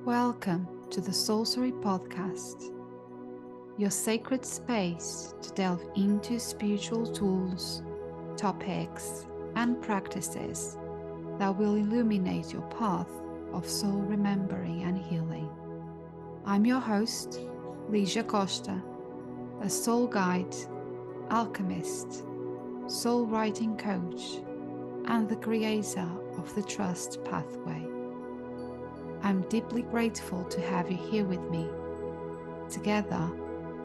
Welcome to the Soulcery Podcast, your sacred space to delve into spiritual tools, topics, and practices that will illuminate your path of soul remembering and healing. I'm your host, Ligia Costa, a soul guide, alchemist, soul writing coach, and the creator of the Trust Pathway. I'm deeply grateful to have you here with me. Together,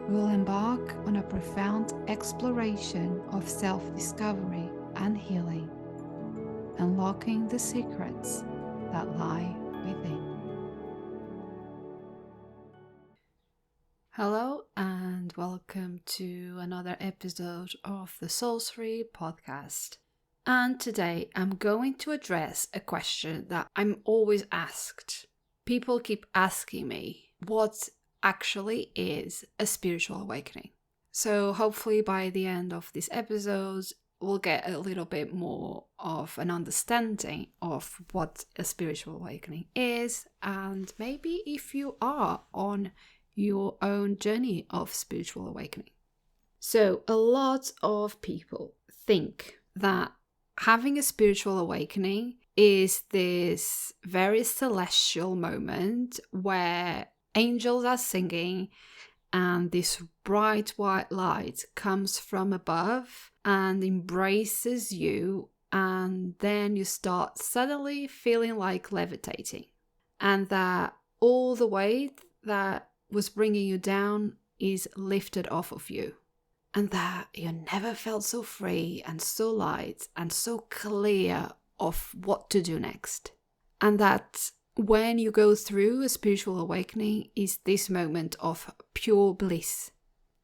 we'll embark on a profound exploration of self-discovery and healing, unlocking the secrets that lie within. Hello and welcome to another episode of the Soulcery Podcast. And today I'm going to address a question that I'm always asked. People keep asking me, what actually is a spiritual awakening? So hopefully by the end of this episode, we'll get a little bit more of an understanding of what a spiritual awakening is, and maybe if you are on your own journey of spiritual awakening. So a lot of people think that having a spiritual awakening is this very celestial moment where angels are singing and this bright white light comes from above and embraces you, and then you start suddenly feeling like levitating, and that all the weight that was bringing you down is lifted off of you, and that you never felt so free and so light and so clear of what to do next. And that when you go through a spiritual awakening is this moment of pure bliss.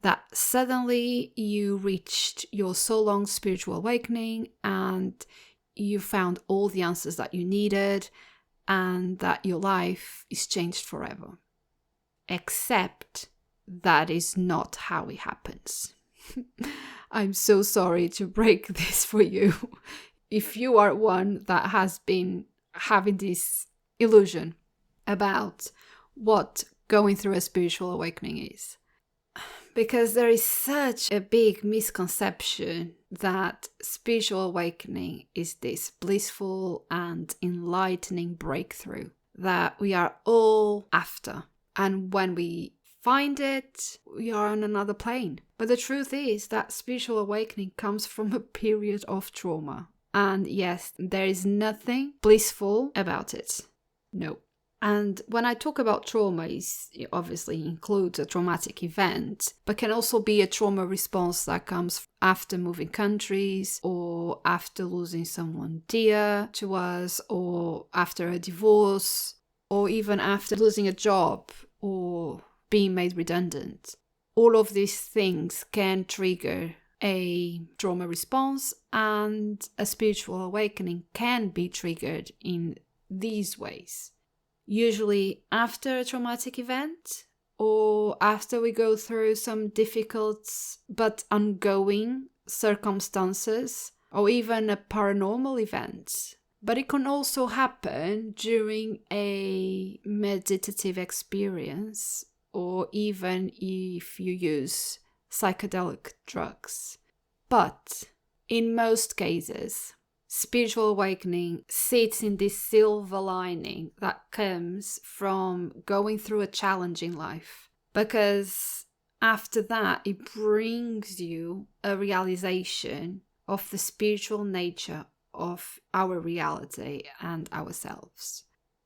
That suddenly you reached your so long spiritual awakening and you found all the answers that you needed, and that your life is changed forever. Except that is not how it happens. I'm so sorry to break this for you. If you are one that has been having this illusion about what going through a spiritual awakening is. Because there is such a big misconception that spiritual awakening is this blissful and enlightening breakthrough that we are all after. And when we find it, we are on another plane. But the truth is that spiritual awakening comes from a period of trauma. And yes, there is nothing blissful about it. No. And when I talk about trauma, it obviously includes a traumatic event, but can also be a trauma response that comes after moving countries, or after losing someone dear to us, or after a divorce, or even after losing a job or being made redundant. All of these things can trigger a trauma response, and a spiritual awakening can be triggered in these ways. Usually after a traumatic event, or after we go through some difficult but ongoing circumstances, or even a paranormal event. But it can also happen during a meditative experience, or even if you use psychedelic drugs. But in most cases, spiritual awakening sits in this silver lining that comes from going through a challenging life. Because after that, it brings you a realization of the spiritual nature of our reality and ourselves.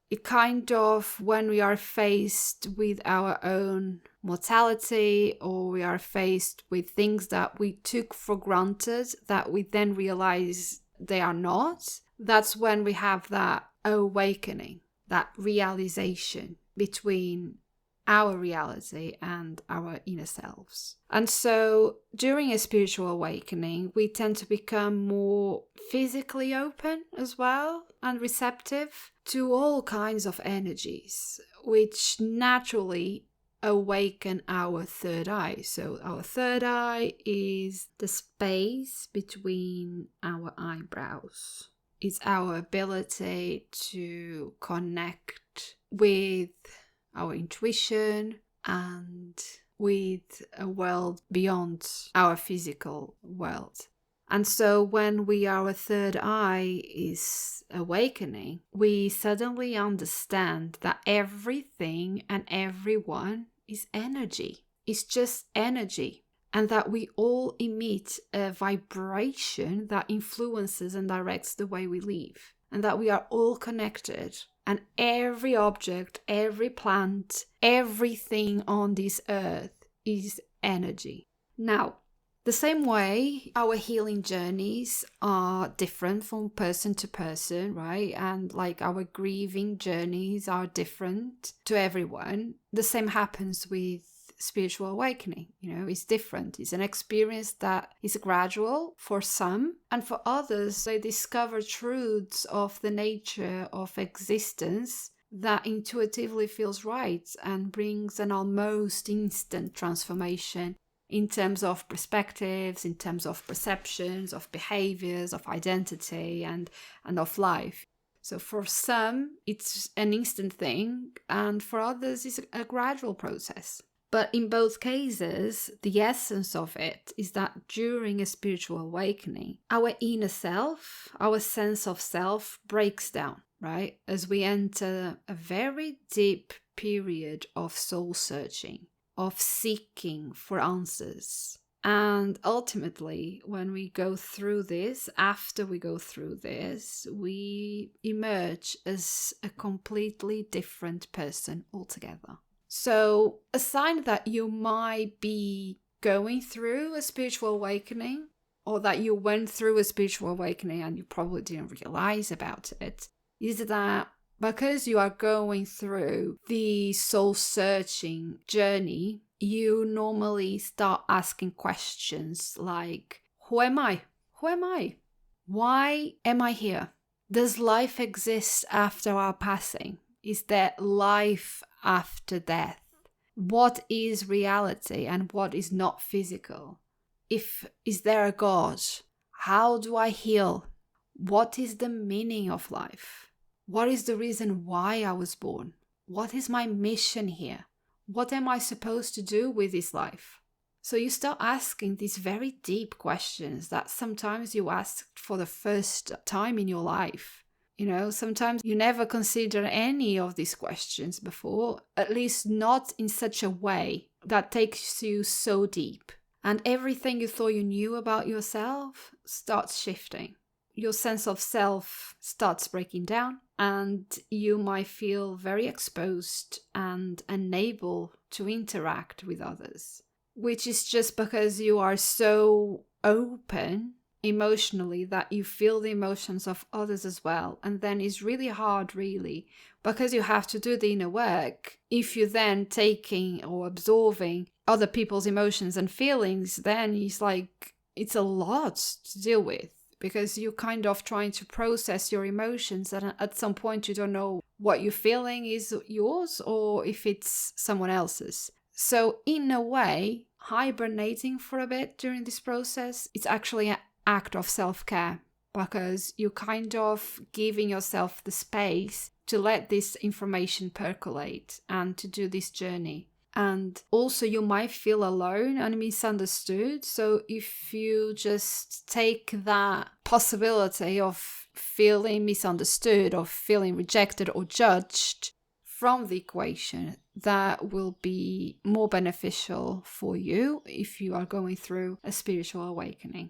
It kind of, when we are faced with our own mortality, or we are faced with things that we took for granted that we then realize they are not, that's when we have that awakening, that realization between our reality and our inner selves. And so during a spiritual awakening, we tend to become more physically open as well, and receptive to all kinds of energies, which naturally awaken our third eye. So our third eye is the space between our eyebrows. It's our ability to connect connect with our intuition and with a world beyond our physical world. And so when our third eye is awakening, we suddenly understand that everything and everyone is energy. It's just energy. And that we all emit a vibration that influences and directs the way we live. And that we are all connected. And every object, every plant, everything on this earth is energy. Now, the same way our healing journeys are different from person to person, right? And like our grieving journeys are different to everyone. The same happens with spiritual awakening. It's different. It's an experience that is gradual for some, and for others, they discover truths of the nature of existence that intuitively feels right and brings an almost instant transformation in terms of perspectives, in terms of perceptions, of behaviors, of identity, and of life. So for some, it's an instant thing, and for others, it's a gradual process. But in both cases, the essence of it is that during a spiritual awakening, our inner self, our sense of self breaks down, right? As we enter a very deep period of soul searching, of seeking for answers. And ultimately, when we go through this, after we go through this, we emerge as a completely different person altogether. So a sign that you might be going through a spiritual awakening, or that you went through a spiritual awakening and you probably didn't realize about it, is that because you are going through the soul-searching journey, you normally start asking questions like, who am I? Who am I? Why am I here? Does life exist after our passing? Is there life after death? What is reality and what is not physical? Is there a God? How do I heal? What is the meaning of life? What is the reason why I was born? What is my mission here? What am I supposed to do with this life? So you start asking these very deep questions that sometimes you asked for the first time in your life. Sometimes you never consider any of these questions before, at least not in such a way that takes you so deep. And everything you thought you knew about yourself starts shifting. Your sense of self starts breaking down, and you might feel very exposed and unable to interact with others, which is just because you are so open emotionally that you feel the emotions of others as well. And then it's really hard, really, because you have to do the inner work. If you're then taking or absorbing other people's emotions and feelings, then it's a lot to deal with, because you're kind of trying to process your emotions, and at some point you don't know what you're feeling is yours or if it's someone else's. So in a way, hibernating for a bit during this process, it's actually an act of self-care, because you're kind of giving yourself the space to let this information percolate and to do this journey. And also you might feel alone and misunderstood. So if you just take that possibility of feeling misunderstood or feeling rejected or judged from the equation, that will be more beneficial for you if you are going through a spiritual awakening.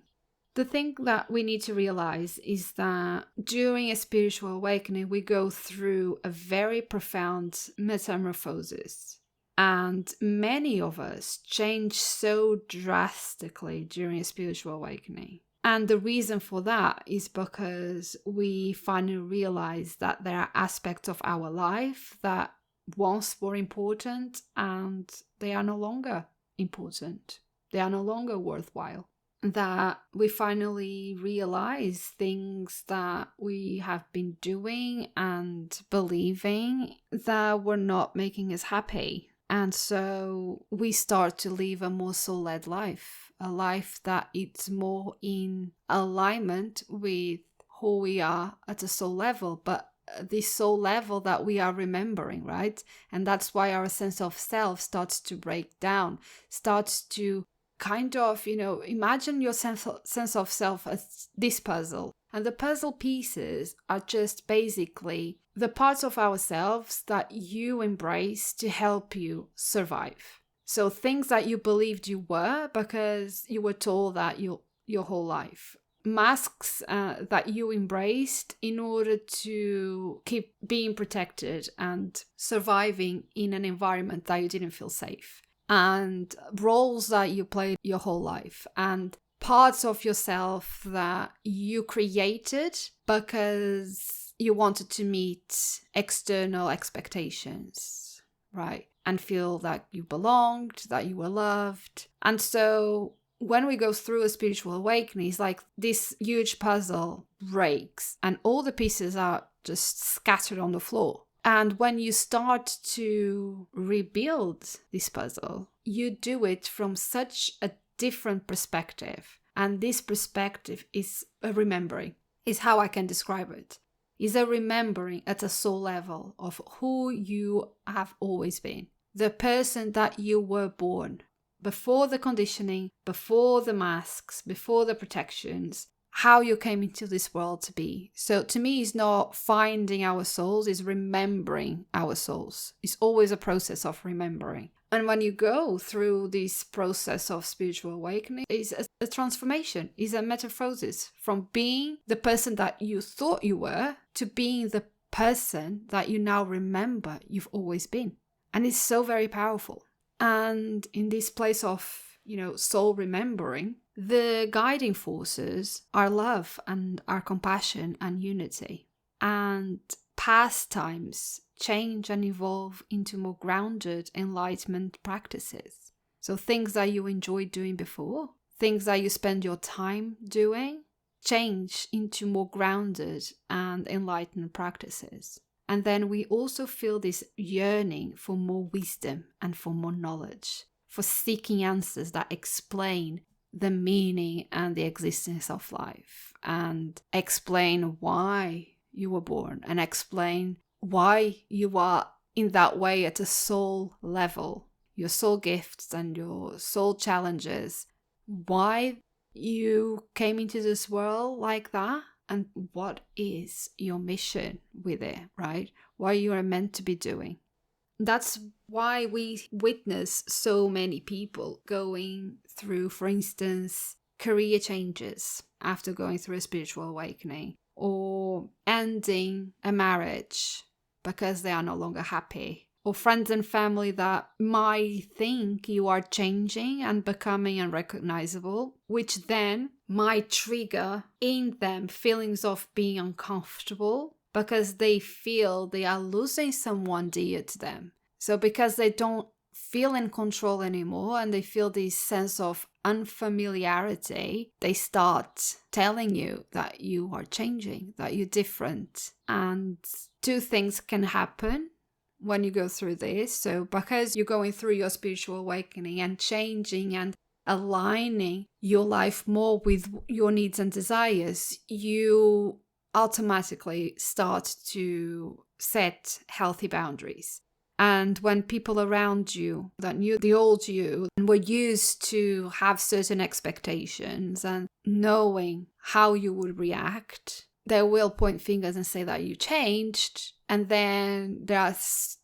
The thing that we need to realize is that during a spiritual awakening, we go through a very profound metamorphosis. And many of us change so drastically during a spiritual awakening. And the reason for that is because we finally realize that there are aspects of our life that once were important and they are no longer important. They are no longer worthwhile. That we finally realize things that we have been doing and believing that were not making us happy. And so we start to live a more soul-led life, a life that it's more in alignment with who we are at a soul level, but this soul level that we are remembering, right? And that's why our sense of self starts to break down, starts to kind of, imagine your sense of self as this puzzle. And the puzzle pieces are just basically the parts of ourselves that you embrace to help you survive. So things that you believed you were because you were told that your whole life. Masks that you embraced in order to keep being protected and surviving in an environment that you didn't feel safe. And roles that you played your whole life. And parts of yourself that you created because you wanted to meet external expectations, right? And feel that you belonged, that you were loved. And so when we go through a spiritual awakening, it's like this huge puzzle breaks and all the pieces are just scattered on the floor. And when you start to rebuild this puzzle, you do it from such a different perspective. And this perspective is a remembering, is how I can describe it. Is a remembering at a soul level of who you have always been. The person that you were born. Before the conditioning, before the masks, before the protections, how you came into this world to be. So to me, it's not finding our souls, it's remembering our souls. It's always a process of remembering. And when you go through this process of spiritual awakening, it's a transformation, it's a metamorphosis from being the person that you thought you were to being the person that you now remember you've always been. And it's so very powerful. And in this place of, soul remembering, the guiding forces are love and are compassion and unity. And pastimes change and evolve into more grounded enlightenment practices. So things that you enjoyed doing before, things that you spend your time doing, change into more grounded and enlightened practices. And then we also feel this yearning for more wisdom and for more knowledge, for seeking answers that explain the meaning and the existence of life, and explain why you were born, and explain why you are in that way at a soul level, your soul gifts and your soul challenges, why you came into this world like that. And what is your mission with it, right? What you are meant to be doing. That's why we witness so many people going through, for instance, career changes after going through a spiritual awakening, or ending a marriage because they are no longer happy, or friends and family that might think you are changing and becoming unrecognizable, which then might trigger in them feelings of being uncomfortable because they feel they are losing someone dear to them. So because they don't feel in control anymore and they feel this sense of unfamiliarity, they start telling you that you are changing, that you're different. And two things can happen when you go through this. So because you're going through your spiritual awakening and changing and aligning your life more with your needs and desires, you automatically start to set healthy boundaries. And when people around you that knew the old you and were used to have certain expectations and knowing how you would react, they will point fingers and say that you changed. And then there are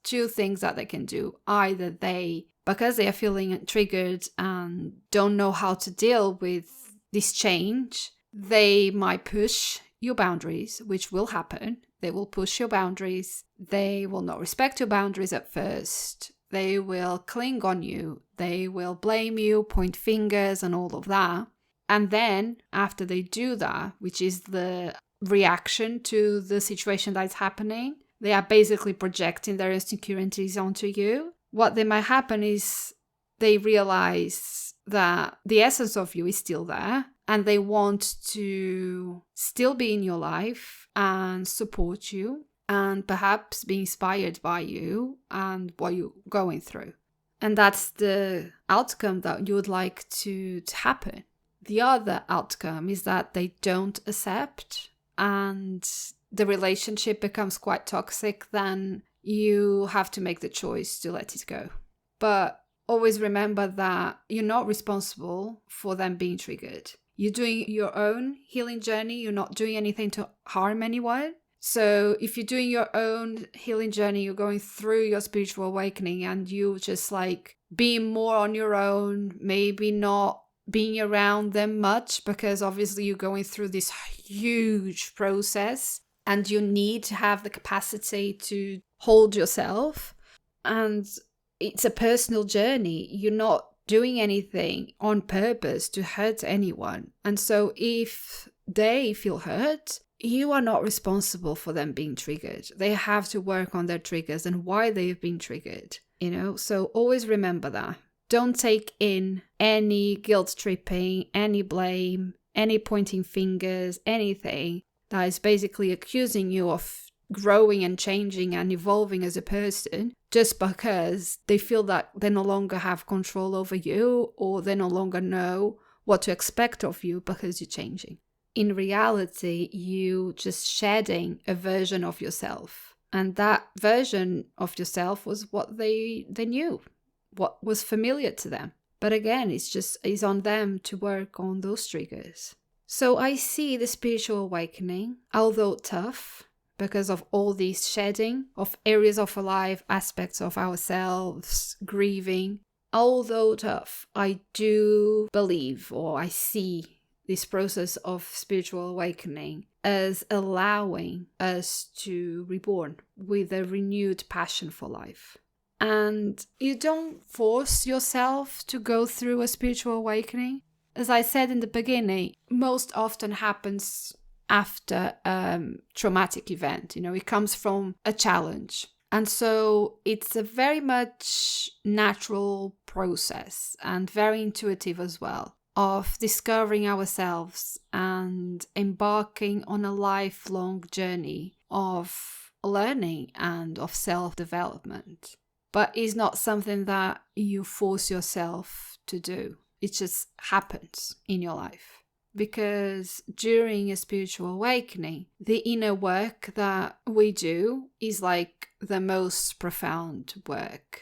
two things that they can do. Either they, because they are feeling triggered and don't know how to deal with this change, they might push your boundaries, which will happen. They will push your boundaries. They will not respect your boundaries at first. They will cling on you. They will blame you, point fingers and all of that. And then after they do that, which is the reaction to the situation that is happening, they are basically projecting their insecurities onto you. What they might happen is they realize that the essence of you is still there and they want to still be in your life and support you and perhaps be inspired by you and what you're going through. And that's the outcome that you would like to happen. The other outcome is that they don't accept and the relationship becomes quite toxic, then you have to make the choice to let it go. But always remember that you're not responsible for them being triggered. You're doing your own healing journey. You're not doing anything to harm anyone. So if you're doing your own healing journey, you're going through your spiritual awakening and you just like being more on your own, maybe not being around them much because obviously you're going through this huge process and you need to have the capacity to hold yourself. And it's a personal journey. You're not doing anything on purpose to hurt anyone. And so if they feel hurt, you are not responsible for them being triggered. They have to work on their triggers and why they've been triggered, So always remember that. Don't take in any guilt tripping, any blame, any pointing fingers, anything that is basically accusing you of growing and changing and evolving as a person just because they feel that they no longer have control over you or they no longer know what to expect of you because you're changing. In reality, you just shedding a version of yourself. And that version of yourself was what they knew, what was familiar to them. But again, it's on them to work on those triggers. So I see the spiritual awakening, although tough, because of all these shedding of areas of our life, aspects of ourselves, grieving. Although tough, I do believe, or I see this process of spiritual awakening as allowing us to reborn with a renewed passion for life. And you don't force yourself to go through a spiritual awakening. As I said in the beginning, most often happens after a traumatic event. It comes from a challenge. And so it's a very much natural process and very intuitive as well of discovering ourselves and embarking on a lifelong journey of learning and of self-development. But it's not something that you force yourself to do. It just happens in your life. Because during a spiritual awakening, the inner work that we do is like the most profound work.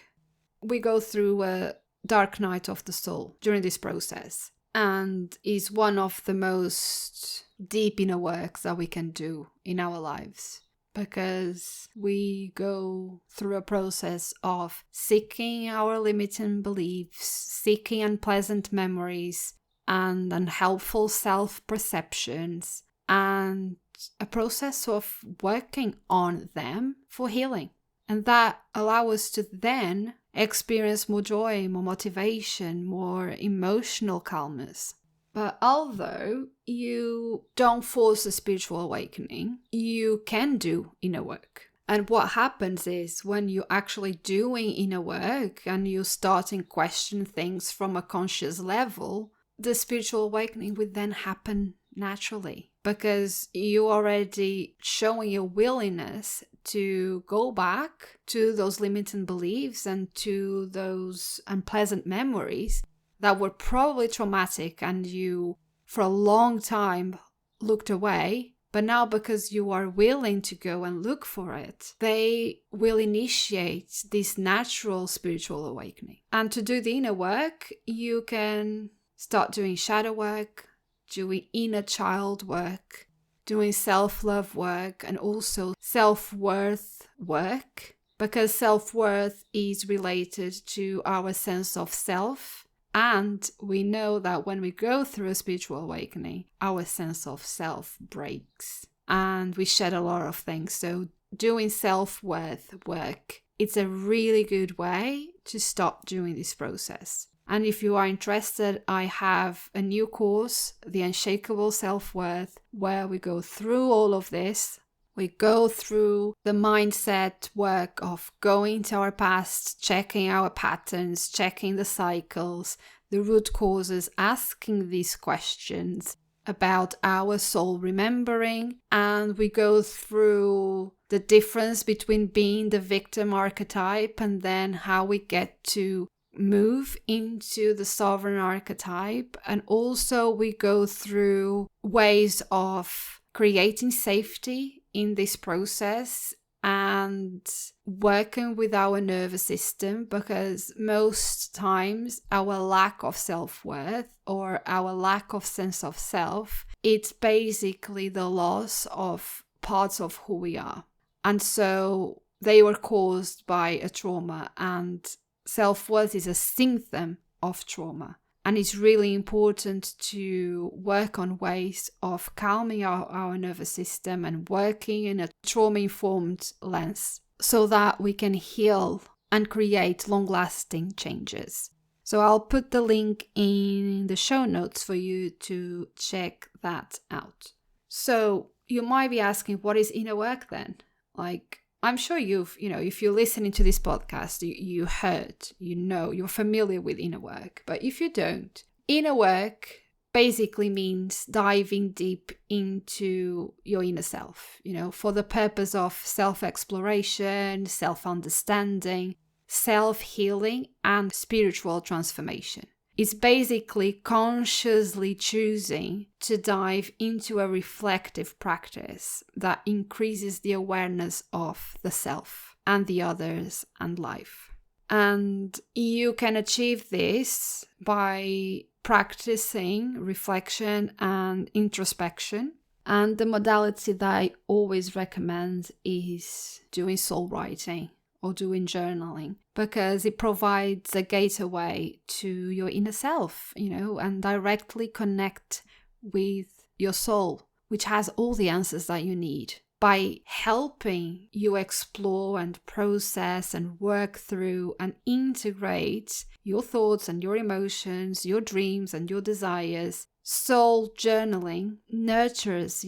We go through a dark night of the soul during this process, and is one of the most deep inner works that we can do in our lives. Because we go through a process of seeking our limiting beliefs, seeking unpleasant memories, and unhelpful self-perceptions, and a process of working on them for healing. And that allows us to then experience more joy, more motivation, more emotional calmness. But although you don't force a spiritual awakening, you can do inner work. And what happens is when you're actually doing inner work and you're starting to question things from a conscious level, the spiritual awakening would then happen naturally because you're already showing your willingness to go back to those limiting beliefs and to those unpleasant memories that were probably traumatic and you for a long time looked away. But now because you are willing to go and look for it, they will initiate this natural spiritual awakening. And to do the inner work, you can start doing shadow work, doing inner child work, doing self-love work, and also self-worth work, because self-worth is related to our sense of self. And we know that when we go through a spiritual awakening, our sense of self breaks and we shed a lot of things. So doing self-worth work, it's a really good way to start doing this process. And if you are interested, I have a new course, The Unshakable Self-Worth, where we go through all of this. We go through the mindset work of going to our past, checking our patterns, checking the cycles, the root causes, asking these questions about our soul remembering. And we go through the difference between being the victim archetype and then how we get to move into the sovereign archetype. And also we go through ways of creating safety in this process and working with our nervous system, because most times our lack of self-worth or our lack of sense of self, it's basically the loss of parts of who we are. And so they were caused by a trauma, and self-worth is a symptom of trauma. And it's really important to work on ways of calming our nervous system and working in a trauma-informed lens so that we can heal and create long-lasting changes. So I'll put the link in the show notes for you to check that out. So you might be asking, what is inner work then? Like, I'm sure if you're listening to this podcast, you heard, you're familiar with inner work. But if you don't, inner work basically means diving deep into your inner self, for the purpose of self-exploration, self-understanding, self-healing, and spiritual transformation. It's basically consciously choosing to dive into a reflective practice that increases the awareness of the self and the others and life. And you can achieve this by practicing reflection and introspection. And the modality that I always recommend is doing soul writing or doing journaling, because it provides a gateway to your inner self, and directly connect with your soul, which has all the answers that you need, by helping you explore and process and work through and integrate your thoughts and your emotions, your dreams and your desires. Soul journaling nurtures,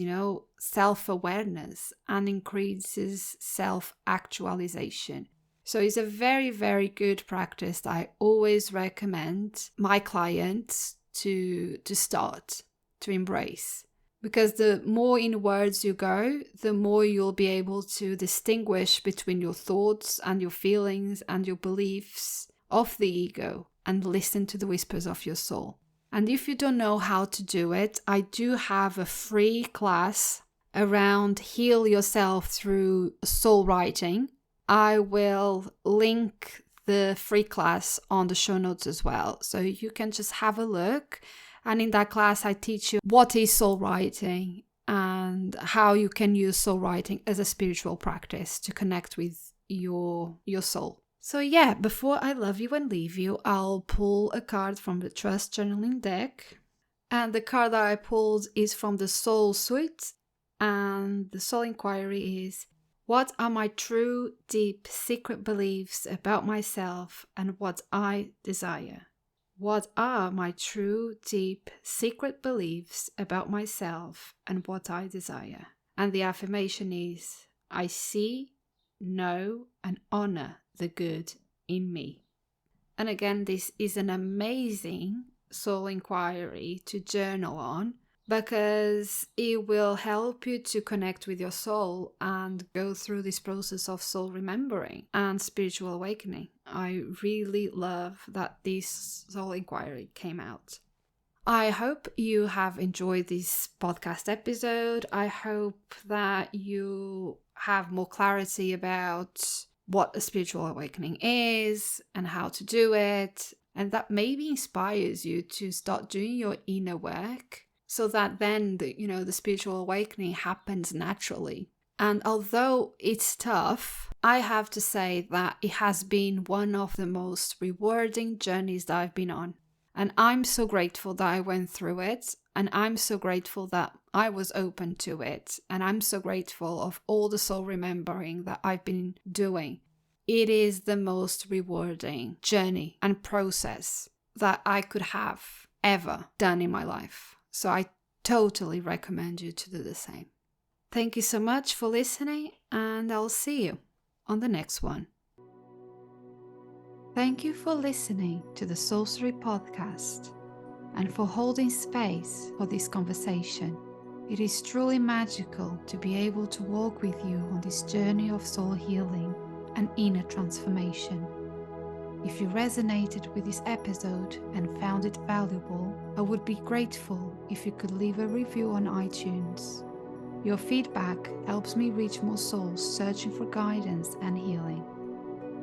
self-awareness and increases self-actualization. So it's a very, very good practice that I always recommend my clients to start, to embrace. Because the more inwards you go, the more you'll be able to distinguish between your thoughts and your feelings and your beliefs of the ego and listen to the whispers of your soul. And if you don't know how to do it, I do have a free class around heal yourself through soul writing. I will link the free class on the show notes as well. So you can just have a look. And in that class, I teach you what is soul writing and how you can use soul writing as a spiritual practice to connect with your soul. So yeah, before I love you and leave you, I'll pull a card from the Trust Journaling deck. And the card that I pulled is from the Soul Suite. And the Soul Inquiry is, what are my true, deep, secret beliefs about myself and what I desire? What are my true, deep, secret beliefs about myself and what I desire? And the affirmation is, I see, know, and honor the good in me. And again, this is an amazing soul inquiry to journal on, because it will help you to connect with your soul and go through this process of soul remembering and spiritual awakening. I really love that this soul inquiry came out. I hope you have enjoyed this podcast episode. I hope that you have more clarity about what a spiritual awakening is and how to do it, and that maybe inspires you to start doing your inner work, so that then the spiritual awakening happens naturally. And although it's tough, I have to say that it has been one of the most rewarding journeys that I've been on. And I'm so grateful that I went through it. And I'm so grateful that I was open to it. And I'm so grateful of all the soul remembering that I've been doing. It is the most rewarding journey and process that I could have ever done in my life. So I totally recommend you to do the same. Thank you so much for listening, and I'll see you on the next one. Thank you for listening to the Soulcery Podcast and for holding space for this conversation. It is truly magical to be able to walk with you on this journey of soul healing and inner transformation. If you resonated with this episode and found it valuable, I would be grateful if you could leave a review on iTunes. Your feedback helps me reach more souls searching for guidance and healing.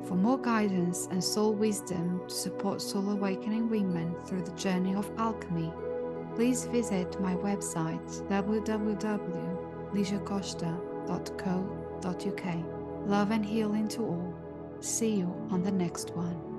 For more guidance and soul wisdom to support soul awakening women through the journey of alchemy, please visit my website www.ligiacosta.co.uk. Love and healing to all. See you on the next one.